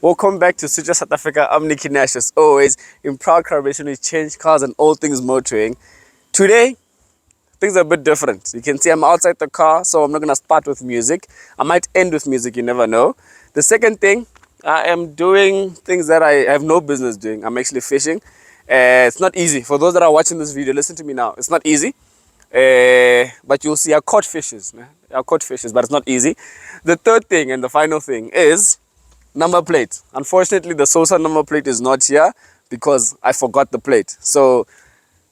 Welcome back to Sutra South Africa. I'm Nicky Nash, as always, in proud collaboration with Change Cars and All Things Motoring. Today, things are a bit different. You can see I'm outside the car, so I'm not going to start with music. I might end with music, you never know. The second thing, I am doing things that I have no business doing. I'm actually fishing. It's not easy. For those that are watching this video, listen to me now. It's not easy. But you'll see I caught fishes. I caught fishes, but it's not easy. The third thing and the final thing is number plate. Unfortunately, the Sosa number plate is not here because I forgot the plate. So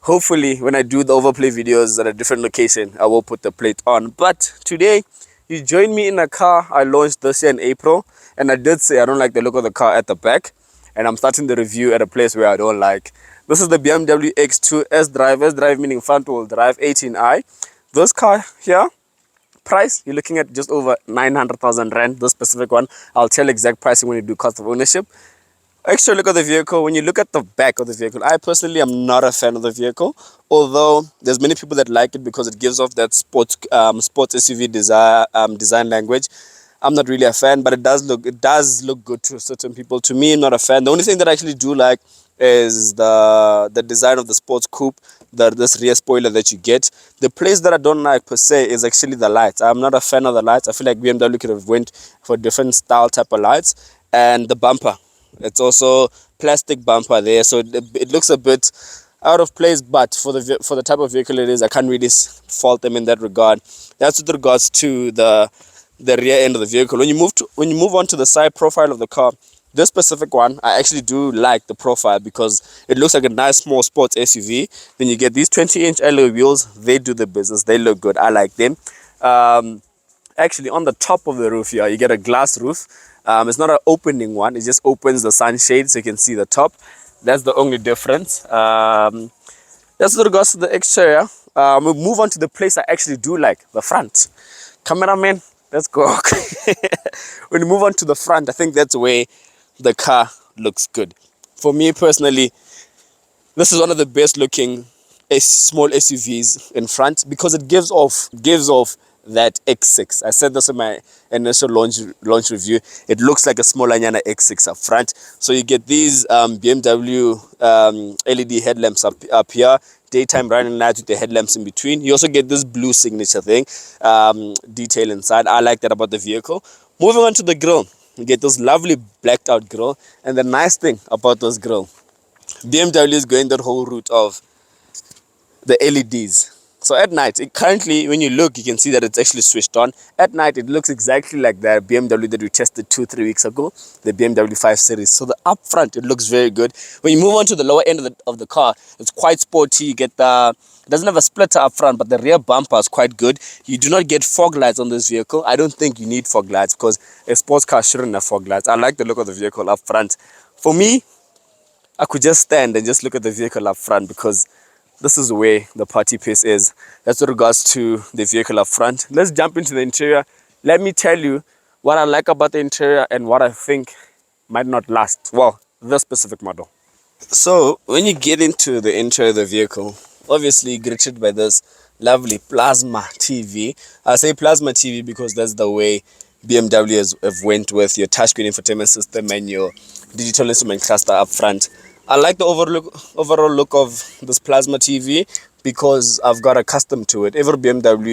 hopefully when I do the overplay videos at a different location, I will put the plate on. But today, you joined me in a car I launched this year in April. And I did say I don't like the look of the car at the back. And I'm starting the review at a place where I don't like. This is the BMW X2 S-Drive. S-Drive meaning front wheel drive 18i. This car here, price, you're looking at just over 900,000 rand. This specific one, I'll tell exact pricing when you do cost of ownership. Extra look at the vehicle. When you look at the back of the vehicle, I personally am not a fan of the vehicle, although there's many people that like it because it gives off that sports SUV design language. I'm not really a fan, but it does look good to certain people. To me, I'm not a fan. The only thing that I actually do like is the design of the sports coupe, this rear spoiler that you get. The place that I don't like per se is actually the lights. I'm not a fan of the lights. I feel like BMW could have went for different style type of lights. And the bumper, it's also plastic bumper there, so it looks a bit out of place, but for the type of vehicle it is, I can't really fault them in that regard. That's with regards to the rear end of the vehicle. When you move on to the side profile of the car, this specific one, I actually do like the profile because it looks like a nice small sports SUV. Then you get these 20-inch alloy wheels. They do the business. They look good. I like them. Actually, on the top of the roof here, you get a glass roof. It's not an opening one. It just opens the sunshade so you can see the top. That's the only difference. That's with regards to the exterior. We'll move on to the place I actually do like, the front. Cameraman, let's go. When you move on to the front, I think that's where the car looks good. For me personally, this is one of the best looking small SUVs in front because it gives off that X6. I said this in my initial launch review. It looks like a small Anyana X6 up front. So you get these BMW LED headlamps up here, daytime running lights with the headlamps in between. You also get this blue signature thing detail inside. I like that about the vehicle. Moving on to the grille, you get this lovely blacked out grille. And the nice thing about this grille, BMW is going that whole route of the LEDs. So at night, currently when you look, you can see that it's actually switched on. At night, it looks exactly like the BMW that we tested 2-3 weeks ago, the BMW 5 Series. So the up front, it looks very good. When you move on to the lower end of the car, it's quite sporty. You get it doesn't have a splitter up front, but the rear bumper is quite good. You do not get fog lights on this vehicle. I don't think you need fog lights because a sports car shouldn't have fog lights. I like the look of the vehicle up front. For me, I could just stand and just look at the vehicle up front because this is where the party piece is. That's with regards to the vehicle up front. Let's jump into the interior. Let me tell you what I like about the interior and what I think might not last. Well, this specific model. So when you get into the interior of the vehicle, obviously greeted by this lovely plasma TV. I say plasma TV because that's the way BMW have went with your touchscreen infotainment system and your digital instrument cluster up front. I like the overall look of this plasma TV because I've got accustomed to it. Every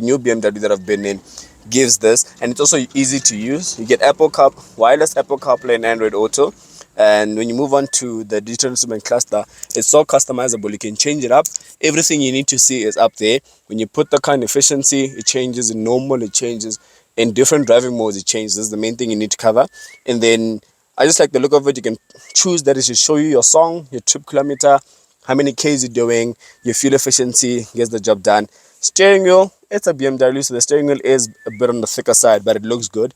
new BMW that I've been in gives this, and it's also easy to use. You get wireless Apple CarPlay and Android Auto. And when you move on to the digital instrument cluster, it's so customizable. You can change it up. Everything you need to see is up there. When you put the car in efficiency, it changes. In normal, it changes. In different driving modes, it changes. This is the main thing you need to cover. And then I just like the look of it. You can choose that it should show you your song, your trip kilometer, how many Ks you're doing, your fuel efficiency, gets the job done. Steering wheel, it's a BMW, so the steering wheel is a bit on the thicker side, but it looks good.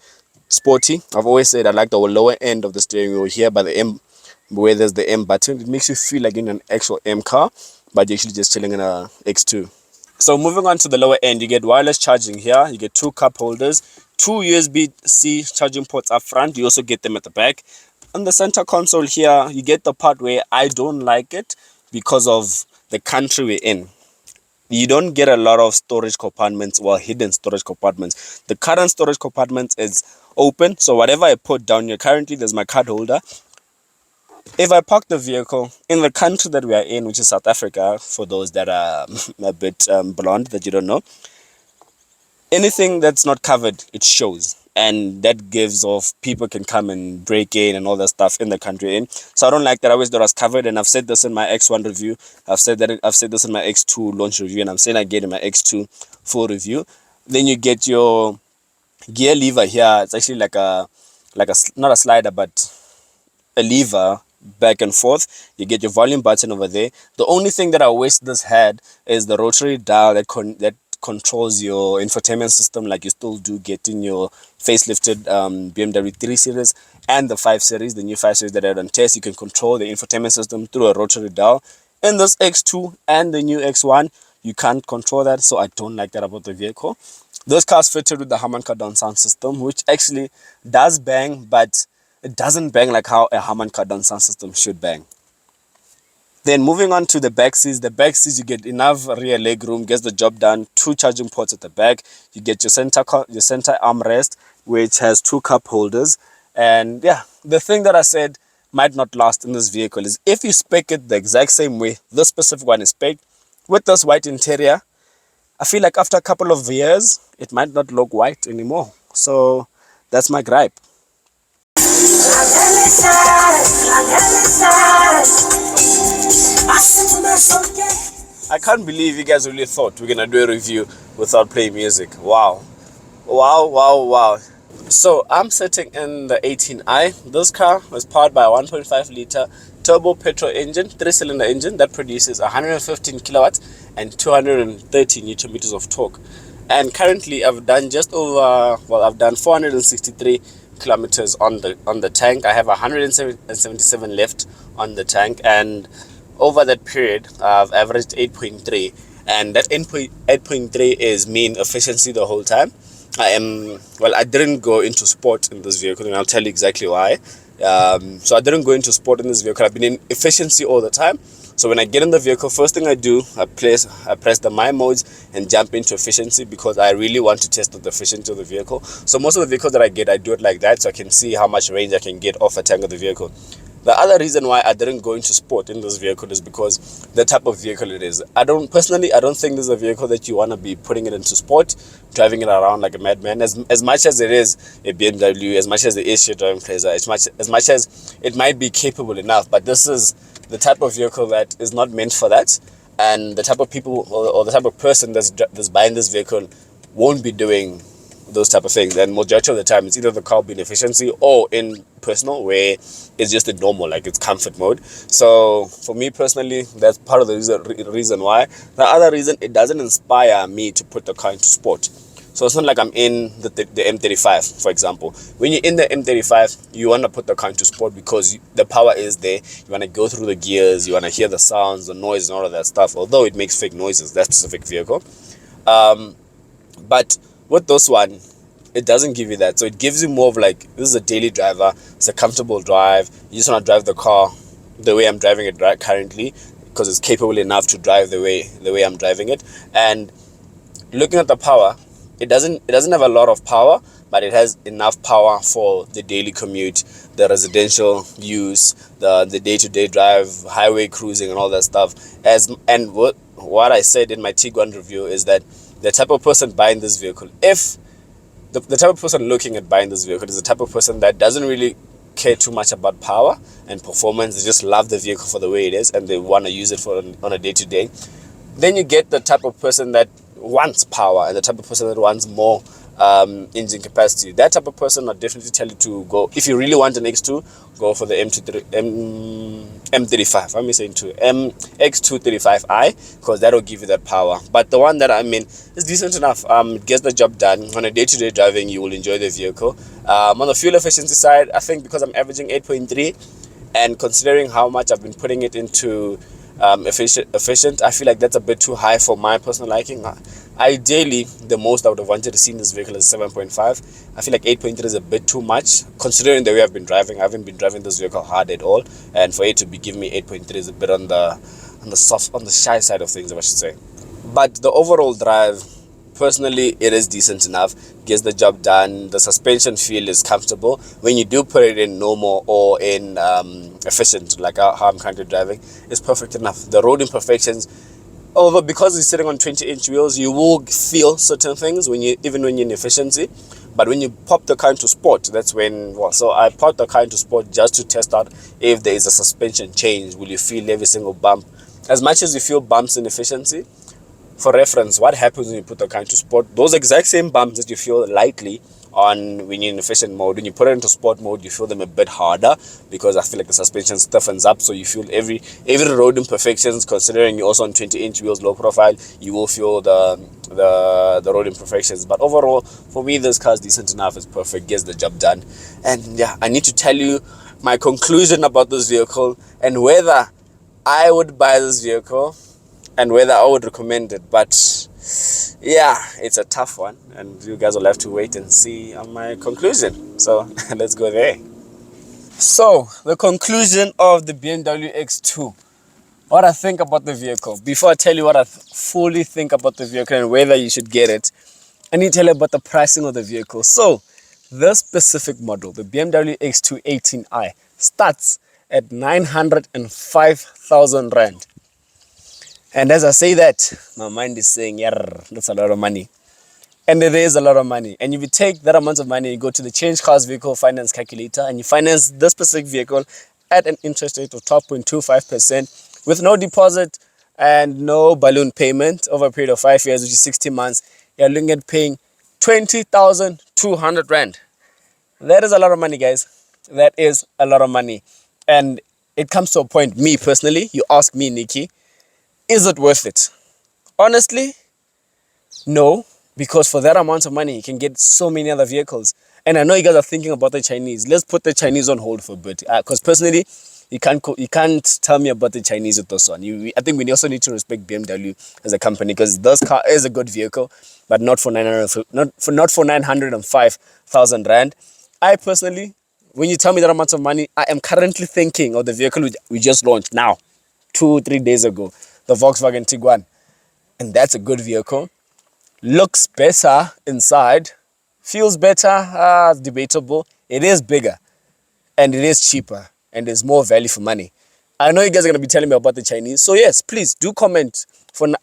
Sporty. I've always said I like the lower end of the steering wheel here by the M, where there's the M button. It makes you feel like in an actual M car, but you're actually just chilling in a X2. So moving on to the lower end, you get wireless charging here. You get 2 cup holders, 2 USB-C charging ports up front. You also get them at the back. On the center console here, you get the part where I don't like it because of the country we're in. You don't get a lot of storage compartments, well, hidden storage compartments. The current storage compartment is open. So whatever I put down here, currently there's my card holder. If I park the vehicle in the country that we are in, which is South Africa, for those that are a bit blonde that you don't know, anything that's not covered, it shows. And that gives off people can come and break in and all that stuff in the country in. So I don't like that. I always thought I was covered, and I've said this in my X1 review. I've said this in my X2 launch review, and I'm saying again in my X2 full review. Then you get your gear lever here. It's actually like a not a slider, but a lever back and forth. You get your volume button over there. The only thing that I wish this had is the rotary dial that controls your infotainment system, like you still do get in your facelifted BMW 3 Series and the 5 Series, the new 5 Series that I had on test. You can control the infotainment system through a rotary dial. In this X2 and the new X1, you can't control that, so I don't like that about the vehicle. Those cars fitted with the Harman Kardon sound system, which actually does bang, but it doesn't bang like how a Harman Kardon sound system should bang. Then moving on to the back seats. The back seats, you get enough rear leg room, gets the job done. 2 charging ports at the back. You get your center armrest, which has 2 cup holders. And yeah, the thing that I said might not last in this vehicle is if you spec it the exact same way this specific one is spec with this white interior, I feel like after a couple of years, it might not look white anymore. So that's my gripe. I can't believe you guys really thought we're gonna do a review without playing music. Wow. Wow, wow, wow. So I'm sitting in the 18i. This car was powered by a 1.5 liter turbo petrol engine, 3-cylinder engine that produces 115 kilowatts and 230 newton meters of torque. And currently I've done I've done 463 kilometers on the tank. I have 177 left on the tank, and over that period I've averaged 8.3, and that 8.3 is mean efficiency the whole time. I didn't go into sport in this vehicle, and I'll tell you exactly why. So I didn't go into sport in this vehicle. I've been in efficiency all the time. So when I get in the vehicle, first thing I do, I press the my modes and jump into efficiency, because I really want to test the efficiency of the vehicle. So most of the vehicles that I get, I do it like that, so I can see how much range I can get off a tank of the vehicle. The other reason why I didn't go into sport in this vehicle is because the type of vehicle it is. I don't think this is a vehicle that you want to be putting it into sport, driving it around like a madman. As much as it is a BMW, as much as it is your driving pleasure, as much as it might be capable enough, but this is the type of vehicle that is not meant for that. And the type of people or the type of person that's buying this vehicle won't be doing those type of things. And majority of the time, it's either the car being efficiency or in personal, where it's just a normal, like it's comfort mode. So for me personally, that's part of the reason why. The other reason, it doesn't inspire me to put the car into sport. So it's not like I'm in the M35, for example. When you're in the M35, you want to put the car into sport because the power is there. You want to go through the gears, you want to hear the sounds, the noise, and all of that stuff. Although it makes fake noises, that specific vehicle. But with this one, it doesn't give you that. So it gives you more of like, this is a daily driver. It's a comfortable drive. You just want to drive the car the way I'm driving it right currently, because it's capable enough to drive the way I'm driving it. And looking at the power, it doesn't have a lot of power, but it has enough power for the daily commute, the residential use, the day-to-day drive, highway cruising, and all that stuff. And what I said in my Tiguan review is that the type of person buying this vehicle, if the type of person looking at buying this vehicle is the type of person that doesn't really care too much about power and performance, they just love the vehicle for the way it is and they want to use it on a day-to-day, then you get the type of person that wants power and the type of person that wants more engine capacity. That type of person, I'll definitely tell you to go, if you really want an X2, go for the M35. I'm saying X235i, because that'll give you that power. But the one that I'm in is decent enough. It gets the job done. On a day-to-day driving, you will enjoy the vehicle. On the fuel efficiency side, I think because I'm averaging 8.3, and considering how much I've been putting it into efficient, I feel like that's a bit too high for my personal liking. Ideally, the most I would have wanted to see in this vehicle is 7.5. I feel like 8.3 is a bit too much, considering the way I've been driving. I haven't been driving this vehicle hard at all, and for it to be giving me 8.3 is a bit on the shy side of things, I should say. But the overall drive, personally, it is decent enough, gets the job done. The suspension feel is comfortable when you do put it in normal or in efficient, like how I'm currently driving. It's perfect enough. The road imperfections, although because it's sitting on 20-inch wheels, you will feel certain things even when you're in efficiency. But when you pop the car into sport, that's when, so I popped the car into sport just to test out if there is a suspension change. Will you feel every single bump? As much as you feel bumps in efficiency, for reference, what happens when you put the car into sport? Those exact same bumps that you feel lightly on when you're in efficient mode, when you put it into sport mode, you feel them a bit harder because I feel like the suspension stiffens up. So you feel every road imperfections. Considering you're also on 20-inch wheels, low profile, you will feel the road imperfections. But overall, for me, this car is decent enough. It's perfect, gets the job done. And yeah, I need to tell you my conclusion about this vehicle and whether I would buy this vehicle and whether I would recommend it. But yeah, it's a tough one, and you guys will have to wait and see my conclusion. So let's go there. So the conclusion of the BMW X2, what I think about the vehicle. Before I tell you what I fully think about the vehicle and whether you should get it, I need to tell you about the pricing of the vehicle. So this specific model, the BMW X2 18i, starts at 905,000 Rand. And as I say that, my mind is saying, yeah, that's a lot of money. And it is a lot of money. And if you take that amount of money, you go to the Change Cars Vehicle Finance Calculator, and you finance this specific vehicle at an interest rate of 12.25% with no deposit and no balloon payment over a period of 5 years, which is 60 months, you're looking at paying 20,200 Rand. That is a lot of money, guys. That is a lot of money. And it comes to a point, me personally, you ask me, Nikki, is it worth it? Honestly, no, because for that amount of money, you can get so many other vehicles. And I know you guys are thinking about the Chinese. Let's put the Chinese on hold for a bit. Because personally, you can't tell me about the Chinese with this one. I think we also need to respect BMW as a company, because this car is a good vehicle, but not for 905,000 Rand. I personally, when you tell me that amount of money, I am currently thinking of the vehicle we just launched now, 2-3 days ago. The Volkswagen Tiguan, and that's a good vehicle. Looks better inside, feels better, it's debatable. It is bigger and it is cheaper and there's more value for money. I know you guys are going to be telling me about the Chinese, so yes, please do comment.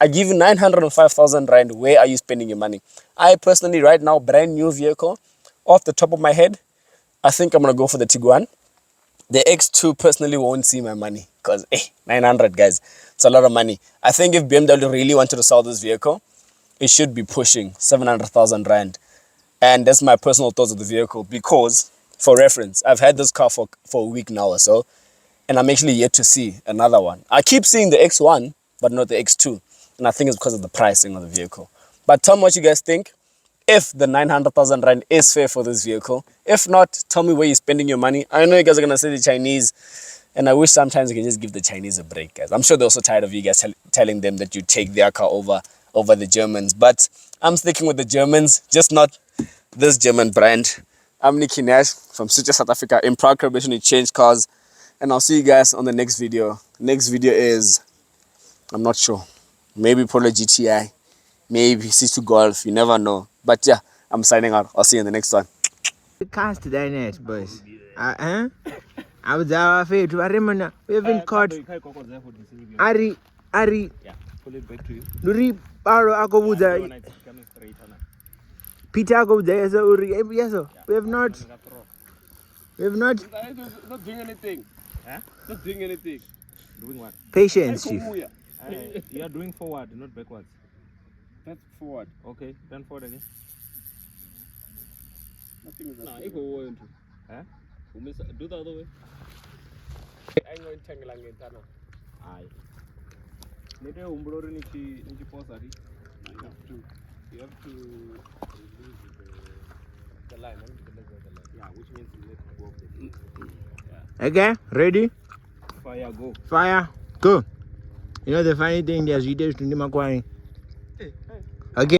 I give you 905,000 Rand, where are you spending your money? I personally, right now, brand new vehicle, off the top of my head, I think I'm going to go for the Tiguan. The X2 personally won't see my money, because 900, guys, it's a lot of money. I think if BMW really wanted to sell this vehicle, it should be pushing 700,000 Rand. And that's my personal thoughts of the vehicle, because, for reference, I've had this car for a week now or so, and I'm actually yet to see another one. I keep seeing the X1, but not the X2. And I think it's because of the pricing of the vehicle. But tell me what you guys think. If the 900,000 Rand is fair for this vehicle. If not, tell me where you're spending your money. I know you guys are going to say the Chinese, and I wish sometimes you can just give the Chinese a break, guys. I'm sure they're also tired of you guys telling them that you take their car over the Germans. But I'm sticking with the Germans, just not this German brand. I'm Nikki Nash from City, South Africa, in proud collaboration with Change Cars. And I'll see you guys on the next video. Next video is, I'm not sure, maybe Polo GTI, maybe C2 Golf, you never know. But yeah, I'm signing out. I'll see you in the next one. Cast that net, boys. I was our favorite. I remember we have been caught. Ari, Yeah, pull it back to you. Luri, Paro, Akobuza, Peter Akobuza, yes, we have not. Not doing anything. Huh? Not doing anything. Doing what? Patience, Chief. You are doing forward, not backwards. That's forward. Okay, turn forward again. Nothing is If we want to. Huh? Do the other way. I'm going to tangle again. Aye. Nete umbrori nichi posari. You have to release the line. Yeah, which means you let go of the Okay, ready? fire go. Fire, go. You know the funny thing, there's videos to Nimakwani. Okay.